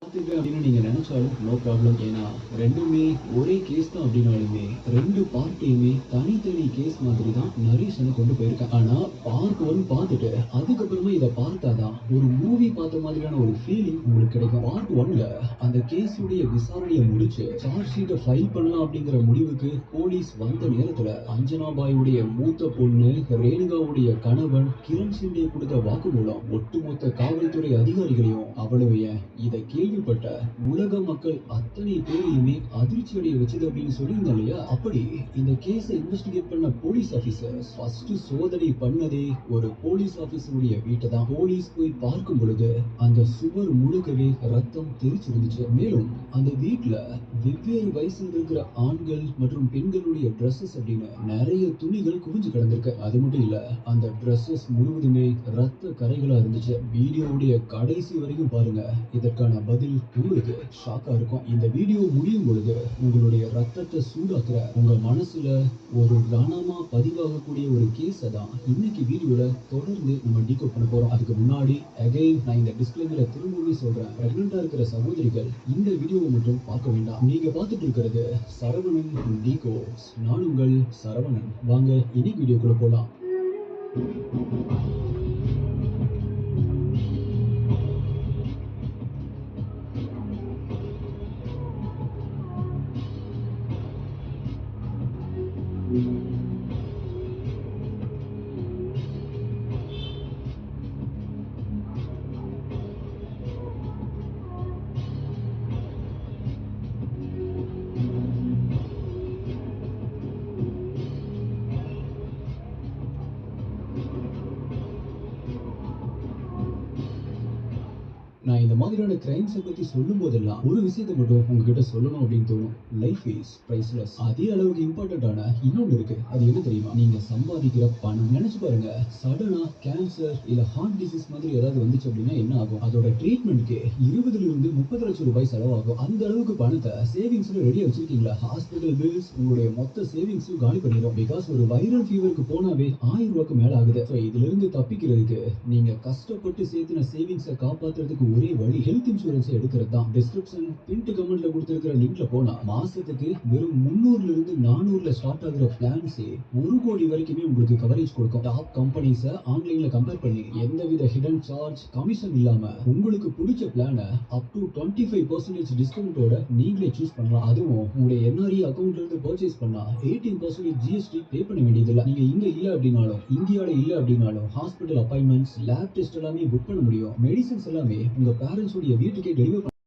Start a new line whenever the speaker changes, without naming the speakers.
பார்த்துக்கிறேன் அப்படின்னு நீங்க நினைச்சாலும் நோ ப்ராப்ளம். ஏன்னா ரெண்டுமே ஒரே கேஸ் தான் அப்படின்னாலுமே ரெண்டு பார்ட்டையுமே தனித்தனி கேஸ் மாதிரி தான் நரேஷனை கொண்டு போயிருக்கேன். ஆனா பார்ட் ஒன் பார்த்துட்டு அதுக்கப்புறமா இதை பார்த்தாதான் ஒரு மூவி பார்த்த மாதிரியான ஒரு ஃபீலிங் உங்களுக்கு கிடைக்கும். பார்ட் ஒன்ல அந்த கேஸுடைய விசாரணையை முடிச்சு சார்ஜ் ஷீட்டை ஃபைல் பண்ணலாம் அப்படிங்கிற முடிவுக்கு போலீஸ் வந்த நேரத்துல அஞ்சனா பாயுடைய மூத்த பொண்ணு ரேணுகாவுடைய கணவன் கிரண் ஷிண்டே கொடுத்த வாக்குமூலம் ஒட்டுமொத்த காவல்துறை அதிகாரிகளையும் அவ்வளவு ஏன் இதை கேள்விப்பட்ட உலக மக்கள் அத்தனை பேரையுமே அதிர்ச்சி அடைய வச்சது அப்படின்னு சொல்லியிருந்தோம் இல்லையா? அப்படி இந்த கேஸை இன்வெஸ்டிகேட் பண்ண போலீஸ் ஆபீசர்ஸ் ஃபர்ஸ்ட் சோதனை பண்ணதே ஒரு போலீஸ் ஆபீசருடைய வீட்டை தான். போலீஸ் போய் பார்க்கும் பொழுது அந்த சுவர் முழுக்கவே ரத்தம் தெரிச்சிருந்துச்சு. மேலும் அந்த வீட்டுல வெவ்வேறு வயசுல இருக்கிற ஆண்கள் மற்றும் பெண்களுடைய ட்ரெஸ்ஸஸ் அப்படின்னு நிறைய துணிகள் குவிஞ்சு கிடந்திருக்கு. அது மட்டும் இல்ல, அந்த ட்ரெஸ்ஸஸ் முழுவதுமே ரத்த கரைகளா இருந்துச்சு. வீடியோவுடைய கடைசி வரைக்கும் பாருங்க, இதற்கான பதில் உங்களுக்கு ஷாக்கா இருக்கும். இந்த வீடியோ முடியும் பொழுது உங்களுடைய ரத்தத்தை சூடாக்குற, உங்க மனசுல ஒரு ரணமா பதிவாகக்கூடிய ஒரு கேஸை தான் இன்னைக்கு வீடியோல தொடர்ந்து நம்ம டீகோட் பண்ண போறோம். அதுக்கு முன்னாடி அகைன் நான் இந்த டிஸ்க்ளைமரை திரும்பவும் சொல்றேன். பிரெக்னெண்டா இருக்கிற சகோதரிகள் இந்த வீடியோவை மட்டும் பார்க்க வேண்டாம். நீங்க பார்த்துட்டு இருக்கிறது சரவணன் டீகோட்ஸ். நான் உங்கள் சரவணன். வாங்க இன்னைக்கு வீடியோக்குள்ள போலாம். நான் இந்த மாதிரியான கிரைம்ஸை பத்தி சொல்லும் போதெல்லாம் ஒரு விஷயத்தை மட்டும் உங்ககிட்ட சொல்லணும் அப்படின்னு தோணும். Life is priceless. அதே அளவுக்கு இம்பார்ட்டன்டான இன்னொன்று இருக்கு. அது என்ன தெரியுமா? நீங்க சம்பாதிக்கிற பணம். நினைச்சு பாருங்க, சடனா கேன்சர் இல்ல ஹார்ட் டிசீஸ் மாதிரி ஏதாவது வந்துச்சு அப்படின்னா என்ன ஆகும்? அதோட ட்ரீட்மெண்ட்க்கு 20 இருந்து 30 லட்சம் ரூபாய் செலவாகும். அந்த அளவுக்கு பணத்தை சேவிங்ஸ்ல ரெடியா வச்சிருக்கீங்களா? ஹாஸ்பிட்டல் பில்ஸ் உங்களுடைய மொத்த சேவிங்ஸும் காலி பண்ணிடும். பிகாஸ் ஒரு வைரல் ஃபீவருக்கு போனாவே 1000 ரூபாய்க்கு மேல ஆகுது. இதுல இருந்து தப்பிக்கிறதுக்கு நீங்க கஷ்டப்பட்டு சேர்த்துன சேவிங்ஸை காப்பாத்துறதுக்கு ஒரே வழி ஹெல்த் இன்சூரன்ஸ் எடுக்கிறது தான். டிஸ்கிரிப்ஷன் பின்ட் கமெண்ட்ல கொடுத்திருக்கிற லிங்க்ல போனா மாசத்துக்கு வெறும் 300 இருந்து 400ல ஸ்டார்ட் ஆகுற பிளான்ஸே 1 கோடி வரைக்குமே உங்களுக்கு கவரேஜ் கொடுக்கும். டாப் கம்பெனிஸை ஆன்லைன்ல கம்பேர் பண்ணி எந்தவித ஹிடன் சார்ஜ் கமிஷன் இல்லாம உங்களுக்கு பிடிச்ச பிளானை அப் டு 25% டிஸ்கவுண்டோட நீங்களே சூஸ் பண்ணலாம். அதுவும் உங்களுடைய என்ஆர்இ அக்கௌண்ட்ல இருந்து பர்ச்சேஸ் பண்ணா 18% ஜிஎஸ்டி பே பண்ண வேண்டியதில்லை. நீங்க இங்க இல்ல அப்படின்னாலும், இந்தியால இல்ல அப்படின்னாலும் ஹாஸ்பிட்டல் அப்பாயின்மெண்ட்ஸ், லேப் டெஸ்ட் எல்லாமே புக் பண்ண முடியும். மெடிசன்ஸ் எல்லாமே உங்க பேரண்ட்ஸ் உடைய வீட்டுக்கே டெலிவர்